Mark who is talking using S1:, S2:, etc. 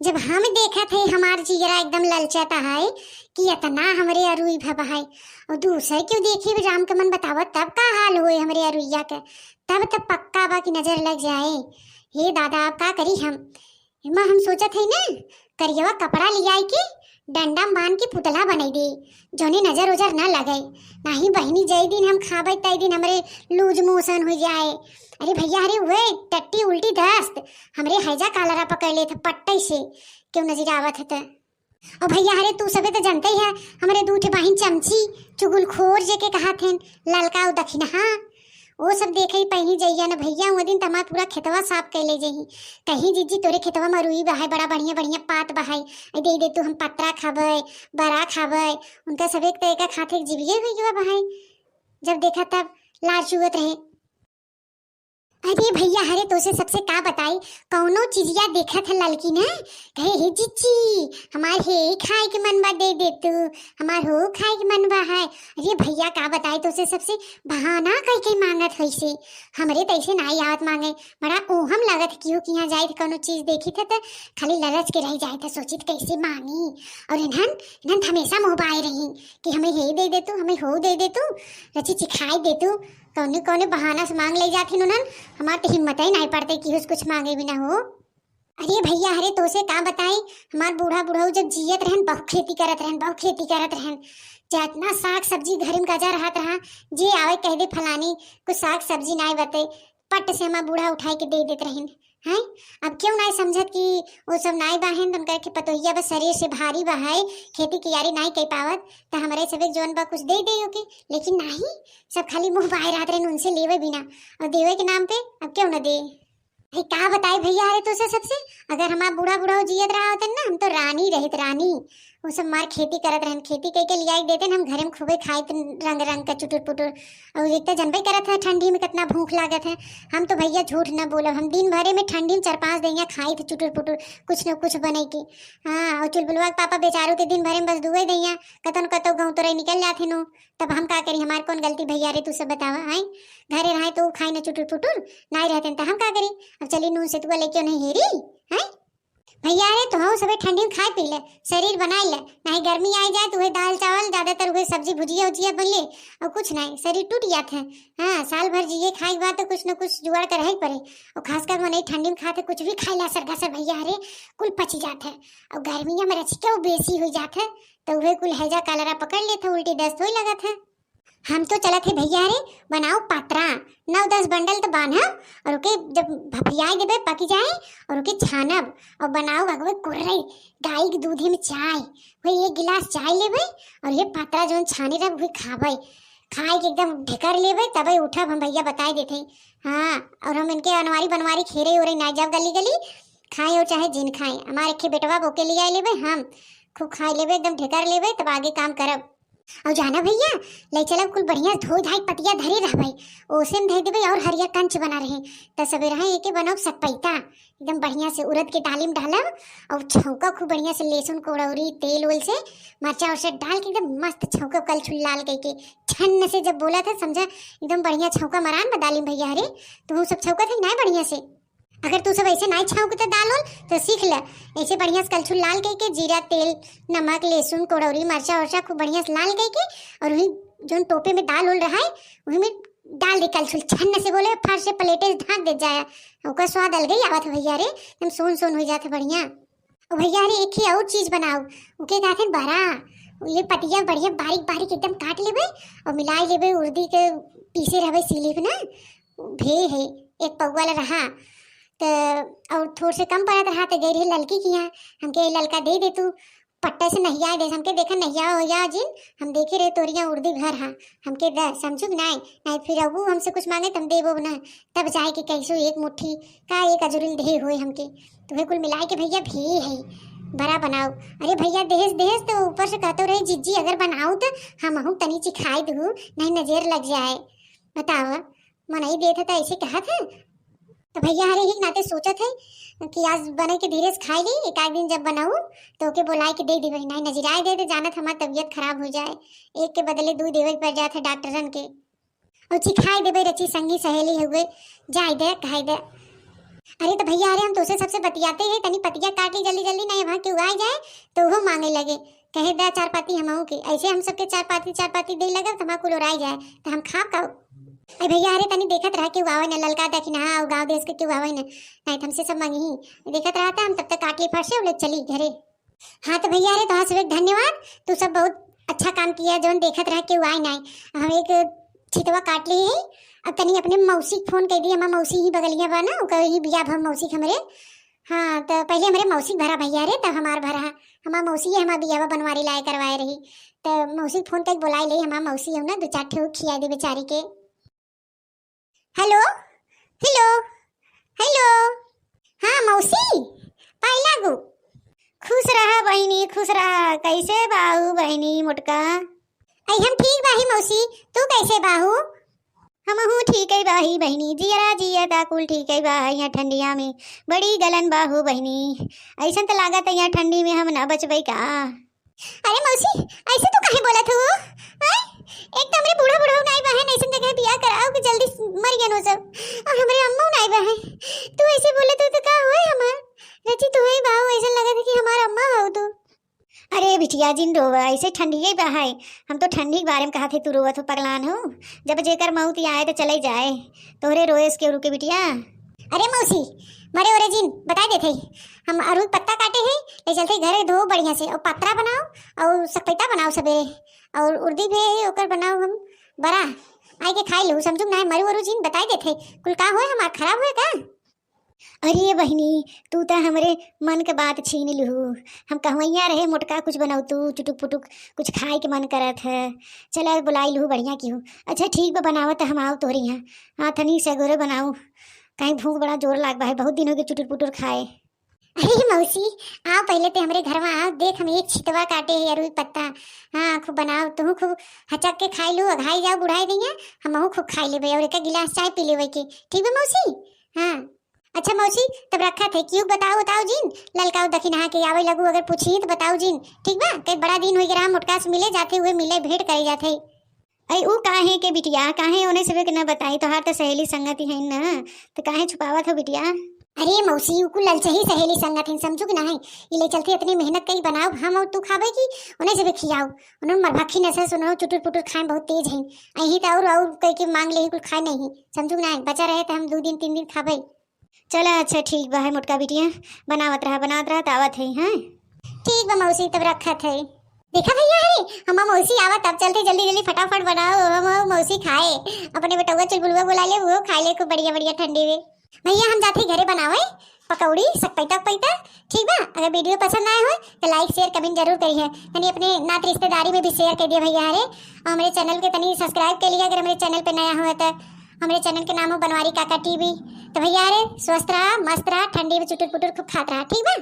S1: जब हम देखा थे हमार जिगरा एकदम ललचाता है कि इतना हमरे अरुई भबा है। और दूसरे क्यों देखी राम के मन बतावत तब का हाल हुए हमरे अरुइया के। तब तब पक्का बा की नजर लग जाए। हे दादा अब का करी हम हम सोचत है ना करियवा कपड़ा लिया के डंडा में बांध के पुतला बनाई दे जोने नजर उजर ना लगे। नहीं बहनी जय दिन हम खाबे तय दिन हमरे लूज मोशन हो जाए। अरे भैया अरे वे टट्टी उल्टी दस्त हमरे हैजा कालरा पकड़ ले थे पट्टे से क्यों नजर आवत है। और भैया अरे तू सबे तो जानते ही है हमारे दूठे बहन चमची चुगलखोर जे के कहा थे ललका और दक्षिणा वो सब देखे ही पहनी जाइए ना भैया। वो दिन तमा पूरा खेतवा साफ कर ले जाही कहीं जीजी तोरे खेतवा में रुई बहाय बड़ा बढ़िया बढ़िया पात बहाय दे दे तू हम पत्रा खाबे बड़ा खाबे उनका सब एक तरीका खाते जीविए हुई बहाय। जब देखा तब लाज चुगत रहे। अरे भैया हरे तो से सबसे का बताई कौनो चीजिया देखा था ललकी ना कहे हे जीजी हमार हे खाए के मन बा दे दे तू हमार हो खाए के मन बा है। अरे भैया का बताई तो से सबसे बहाना कई कई मांगत है से हमरे तैसे ना आवत मांगे बड़ा ओहम लागत क्यों कि यहाँ जाए कौनो चीज देखी थे तो खाली ललच के रह जाए था सोचित कैसे मांगी। और इन्हन इन्हन हमेशा मुँह बाए रही कि हमें हे दे दे तू हमें हो दे दे तू रची चिखाई दे तू कौने कौने बहाना से मांग ले जाती उन्हन हमार तो हिम्मत ही नहीं पड़ते कि कुछ मांगे भी ना हो। अरे भैया अरे तो से का बताई हमार बूढ़ा बूढ़ा जब जियत रहन बहुत खेती करत रहन जितना साग सब्जी घर में गजा रहत रहा जे आवे कह दे फलानी कुछ साग सब्जी नहीं बते पट से हमार बूढ़ा उठाई के दे देत रहन हैं। अब क्यों नहीं समझत कि वो सब नहीं बाहन तुम कह के पतोहिया बस शरीर से भारी बहाए खेती की यारी नहीं कह पावत तो हमारे सब जोन बा कुछ दे दे के लेकिन नहीं सब खाली मुंह बाहर रहते रहे उनसे लेवे बिना और देवे के नाम पे अब क्यों न दे। भाई का बताए भैया अरे तो सबसे अगर हमारा बूढ़ा बूढ़ा जियत रहा होता ना हम तो रानी रहित रानी वो सब मार खेती करत रहन खेती कह के लिया देते हम घर में खूबे खाए रंग रंग का चुटुर पुटुर। और एक तो जनबे करत है ठंडी में कितना भूख लागत है हम तो भैया झूठ न बोलो हम दिन भरे में ठंडी में 4-5 दैया खाई थे चुटुर पुटुर कुछ न कुछ बने की। हाँ और चुलबुलवा के पापा बेचारू के दिन भरे में बस दुए दैया कतन कतो गाँव तो निकल जाते नो तब हम का करी हमारे कौन गलती भैया रे तू सब बतावा है घरे रहे तो खाई न चुटुर पुटुर नहीं रहते तो हम का करी। अब चली नून से तुआ लेके नहीं हेरी है भैया रे तो हाँ सबे ठंडी में खाए पी ले शरीर बनाए ले नहीं गर्मी आई जाए तो वही दाल चावल ज्यादातर वही सब्जी भुजिया उजिया बन ले और कुछ नहीं शरीर टूट जाता है। हाँ साल भर जिए खाए बाद तो कुछ न कुछ जुगाड़ कर ही पड़े और खासकर वो नहीं ठंडी में खाते कुछ भी खाए ला सरगा सर भैया रे कुल पची जाता है और गर्मिया में रच के बेसी हो जाता है तो वही कुल हैजा कालरा पकड़ लेते उल्टी दस्त हो लगा था। हम तो चला थे भैया रे बनाओ पात्रा 9-10 बंडल तो बांधब और ओके जब भपियाई देबे पक जाए और ओके छानब और बनाओ अगवे कुर्रे गाय के दूधे में चाय वही 1 गिलास चाय लेबे और ये पात्रा जो छाने रह वही खाबे खाए के एकदम ढेकर लेबे तबे उठब हम भैया बताए देते। हाँ और हम इनके अनवारी बनवारी खेरे उरे ना जब गली गली खाए और चाहे जिन खाए हमारे खे बेटवा बोके लिए लेबे हम खूब खाए लेबे एकदम ढेकर लेबे तब आगे काम करब। और जाना भैया ले चलब कुल बढ़िया धो धाई पतिया धरे रह भाई ओसे में धर देबे और हरिया कंच बना रहे त सवेरा एके बनाओ सकपैता एकदम बढ़िया से उड़द के दाली में डालब और छौंका खूब बढ़िया से लहसुन कोड़ौरी तेल ओल से मरचा उरचा डाल के एकदम मस्त छौंका कल छुल लाल के छन्न से जब बोला था समझा एकदम बढ़िया छौंका मरान बदाली में भैया अरे तो सब छौका थे ना बढ़िया से अगर तू सब ऐसे नहीं छाव तो दाल तो सीख ले ऐसे बढ़िया से कलछुल लाल के जीरा तेल नमक लहसुन कोड़ौरी मरचा वर्चा खूब बढ़िया से लाल के और वही जो टोपे में दाल उल रहा है वही में डाल दे कलछुल छन्न से बोले फर से प्लेटे ढाक दे जाए उसका स्वाद अलग ही आवत भैया रे एकदम सोन सोन हो जाते बढ़िया। और भैया रे एक ही और चीज बनाओ उके कहते बड़ा ये पतिया बढ़िया बारीक बारीक एकदम काट लेबे और मिला लेबे उर्दी के पीसे रहबे सीले पे ना भे है एक पौवा रहा तो और थोड़ से कम पड़त रहा तो गई रही ललकी की यहाँ हमके ललका दे दे तू पट्टे से नहिया दे हमके देखा नहिया हो या जिन हम देखे रहे तोरिया उर्दी घर हाँ हमके द समझू नहीं नहीं फिर अबू हमसे कुछ मांगे तुम देबो ना तब जाए कि कैसो एक मुट्ठी का एक अजरुल दे होए हमके तो वे कुल मिलाए के भैया भी है बड़ा बनाओ। अरे भैया दहेज दहेज तो ऊपर से कहते रहे जीजी अगर बनाऊ तो हम हूँ तनी चिखाई दू नहीं नजर लग जाए बताओ मनाई देता था ऐसे कहा था तो भैया हरे ही नाते सोचा थे कि आज बने के धीरे से खाई ली एक आध दिन जब बनाऊं तो ओके बुलाए के दे दी भाई नहीं नजराए दे दे जाना हमारी तबीयत खराब हो जाए एक के बदले 2 देवे पड़ जाते डॉक्टरन के और चिखाई देवे रची संगी सहेली हुए जाए दे खाई दे। अरे तो भैया, अरे हम तो सबसे बतियाते हैं, तनी पतिया काट ली जल्दी जल्दी, नहीं वहाँ क्यों आ जाए तो वो मांगे लगे, कहे दा चार पाती हमहू के, ऐसे हम सबके चार पाती दे लगा तो हमारा उड़ाई जाए तो हम खा का। अरे भैया, अरे तनी देखत रहा क्यों आवे न, ललका देखी ना गाँव देश के क्यों आवे न, नहीं तो हमसे सब मांगी ही देखत रहा था हम, तब तक काट ली फर्श और चली घरे। हाँ तो भैया, अरे तो सब धन्यवाद, तू सब बहुत अच्छा काम किया, जो देखत रहा क्यों आए नहीं, हम एक छितवा काट ली है। अब तनी अपने मौसी फोन कर दी, हमार मौसी ही बगलिया बा ना, कही बिया भर मौसी हमरे। हाँ तो पहले हमारे मौसी भरा भैया रे, तब हमार भरा, हमार मौसी है हमार बियावा बनवारी लाए करवाए रही, तो मौसी फोन तक बुलाई ली, हमार मौसी हो ना दो चार ठो खिया दे बेचारी के। हेलो हेलो हेलो, हाँ मौसी पाई लागू। खुश रहा बहनी खुश रहा, कैसे बाहू बहनी मोटका? आई हम ठीक बाही मौसी, तू कैसे बाहू? हमहू ठीक है बाही बहनी, जियरा जियता कुल ठीक है बा, यहाँ ठंडिया में बड़ी गलन बाहू बहनी, ऐसा तो लागत है यहाँ ठंडी में हम ना बचबे का। अरे मौसी ऐसे तो काहे बोला तू? एक तो हमरे बूढ़ा बूढ़ा नाई बहन, ऐसे जगह बियाह कराओ कि जल्दी मर गए नो सब, और हमारे अम्मा नाई बहन, तू ऐसे बोले तो का होए हमार रची, तू ही बाहू, ऐसा लगा था कि हमारा अम्मा हो तू। अरे बिटिया जिन रोवा ऐसे ठंडी ही बहाय, हम तो ठंडी के बारे में कहा थे तू रोवत हो पगलान हो, जब जेकर मौत आए तो चले जाए, तोहरे रोए के रुके बिटिया। अरे मौसी मरे ओरे जिन बता देते, हम अरुई पत्ता काटे हैं, ले चलते घरे धो बढ़िया से, और पत्रा बनाओ और सकपैता बनाओ सवेरे, और उर्दी भी ओकर बनाओ हम बड़ा आए के खाई लो, समझू ना मरू वरू जिन बता देते, कुल का होए हमार खराब होए का? अरे बहनी तू तो हमरे मन के बात छीन लू, हम कहवैया रहे मोटका कुछ बनाऊ, तू चुटुक पुटुक कुछ खाए के मन करत है, चला बुलाई लू बढ़िया की हूँ। अच्छा ठीक बा बनावत हम आओ तोहरे यहाँ, हाँ तनी सगोरे बनाऊ, कहीं भूख बड़ा जोर लाग बा है, बहुत दिन हो गए चुटुर पुटुर खाए। अरे मौसी आओ पहले तो हमारे घर में आओ, देख हम एक छितवा काटे है अरुई पत्ता, हाँ खूब बनाओ, तुम खूब हचक के खाई लो, अघाई जाओ बुढ़ाई दैया, हम खूब खाई ले और एक गिलास चाय पी ले के, ठीक है मौसी? हाँ अच्छा मौसी तब रखा थे क्यों, बताओ बताओ जिन, ललकाओ दखी नहा के आवे लगू, अगर पूछी तो बताओ जिन, ठीक बा? कई बड़ा दिन हो गया मोटका से मिले जाते हुए, मिले भेंट करे जाते। अरे ऊ काहे के बिटिया, काहे उन्हें सबे के न बताई, तो हार तो सहेली संगति है ना, तो काहे छुपावत हो बिटिया? अरे मौसी उकु ललचे ही सहेली संगत है, समझू कि नहीं, ये ले चलते इतनी मेहनत करी बनाओ हम और तू खाबे की उन्हें से भी खियाओ, उन्होंने मरभाखी नशा सुनो चुटुर पुटुर खाए बहुत तेज है, अही तो और कह के मांग ले कुल खाए नहीं, समझू कि नहीं, बचा रहे तो हम 2 दिन 3 दिन खाबे। चला अच्छा ठीक बा है मोटका बिटिया, बनावत रहा आवत है। हाँ ठीक बा मौसी तब रखा थे, देखा भैया अरे हम मौसी आवत, तब चलते जल्दी जल्दी फटाफट बनाओ, हम मौसी खाए, अपने बेटुआ चुलबुलवा बुला ले, वो खा ले खूब बढ़िया बढ़िया ठंडी में। भैया हम जाते घरे बनावे पकौड़ी सकपैता पैता, ठीक बा? अगर वीडियो पसंद आए हो तो लाइक शेयर कमेंट जरूर करिए, यानी अपने नात रिश्तेदारी में भी शेयर कर दिए भैया अरे, और हमारे चैनल के तनी सब्सक्राइब कर लिया, अगर हमारे चैनल पे नया हुआ तो, हमारे चैनल के नाम हो बनवारी काका टीवी। तो भैया अरे स्वस्थ रहा मस्त रहा, ठंडी में चुटुर पुटुर खूब खात रहा, ठीक बा?